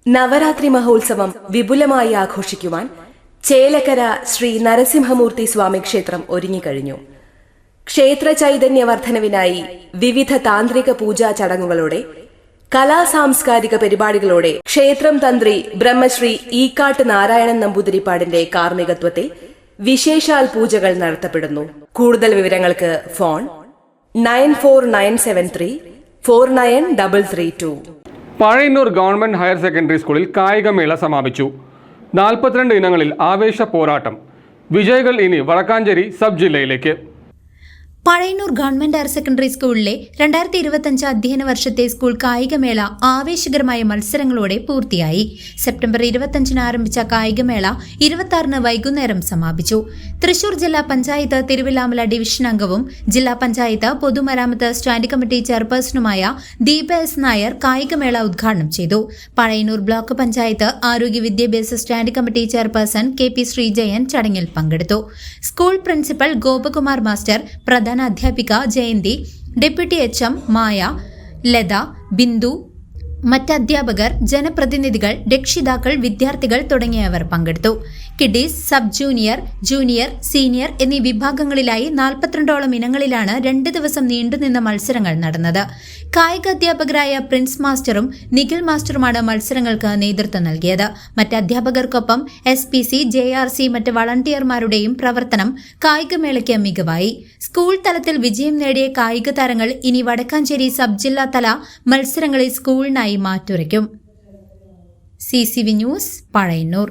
നവരാത്രി മഹോത്സവം വിപുലമായി ആഘോഷിക്കുവാൻ ചേലക്കര ശ്രീ നരസിംഹമൂർത്തി സ്വാമി ക്ഷേത്രം ഒരുങ്ങിക്കഴിഞ്ഞു. ക്ഷേത്ര ചൈതന്യവർദ്ധനവിനായി വിവിധ താന്ത്രിക പൂജാ ചടങ്ങുകളോടെ കലാസാംസ്കാരിക പരിപാടികളോടെ ക്ഷേത്രം തന്ത്രി ബ്രഹ്മശ്രീ ഈക്കാട്ട് നാരായണൻ നമ്പൂതിരിപ്പാടിന്റെ കാർമ്മികത്വത്തിൽ വിശേഷാൽ പൂജകൾ നടത്തപ്പെടുന്നു. കൂടുതൽ വിവരങ്ങൾക്ക് phone 9497349332. Pazhayannur government higher secondary സ്കൂളിൽ കായികമേള സമാപിച്ചു. 42 ഇനങ്ങളിൽ ആവേശ പോരാട്ടം. വിജയികൾ ഇനി വടക്കാഞ്ചേരി സബ് ജില്ലയിലേക്ക്. പഴയന്നൂർ ഗവൺമെന്റ് ഹയർ സെക്കൻഡറി സ്കൂളിലെ 2025 അധ്യയന വർഷത്തെ സ്കൂൾ കായികമേള ആവേശകരമായ മത്സരങ്ങളോടെ പൂർത്തിയായി. സെപ്റ്റംബർ 25 ആരംഭിച്ച കായികമേള 26 വൈകുന്നേരം സമാപിച്ചു. തൃശൂർ ജില്ലാ പഞ്ചായത്ത് തിരുവില്ലാമല ഡിവിഷൻ അംഗവും ജില്ലാ പഞ്ചായത്ത് പൊതുമരാമത്ത് സ്റ്റാൻഡിംഗ് കമ്മിറ്റി ചെയർപേഴ്സണുമായ ദീപ എസ് നായർ കായികമേള ഉദ്ഘാടനം ചെയ്തു. പഴയന്നൂർ ബ്ലോക്ക് പഞ്ചായത്ത് ആരോഗ്യ വിദ്യാഭ്യാസ standing committee chairperson KP Sreejayan ചടങ്ങിൽ പങ്കെടുത്തു. സ്കൂൾ പ്രിൻസിപ്പൽ ഗോപകുമാർ മാസ്റ്റർ, പ്രധാന അധ്യാപിക ജയന്തി, ഡെപ്യൂട്ടി HM മായ, ലത, ബിന്ദു, മറ്റ് അധ്യാപകർ, ജനപ്രതിനിധികൾ, രക്ഷിതാക്കൾ, വിദ്യാർത്ഥികൾ തുടങ്ങിയവർ പങ്കെടുത്തു. Kiddies, sub junior, junior, senior എന്നീ വിഭാഗങ്ങളിലായി 42ഓളം ഇനങ്ങളിലാണ് 2 ദിവസം നീണ്ടുനിന്ന മത്സരങ്ങൾ നടന്നത്. കായിക അധ്യാപകരായ പ്രിൻസ് മാസ്റ്ററും നിഖിൽ മാസ്റ്ററുമാണ് മത്സരങ്ങൾക്ക് നേതൃത്വം നൽകിയത്. മറ്റ് അധ്യാപകർക്കൊപ്പം SPC, JRC, മറ്റ് വളണ്ടിയർമാരുടെയും പ്രവർത്തനം കായികമേളയ്ക്ക് മികവായി. സ്കൂൾ തലത്തിൽ വിജയം നേടിയ കായിക താരങ്ങൾ ഇനി വടക്കാഞ്ചേരി സബ് ജില്ലാ തല മത്സരങ്ങളിൽ സ്കൂളിനായി മാറ്റുരയ്ക്കും. CCV news, Pazhayannur.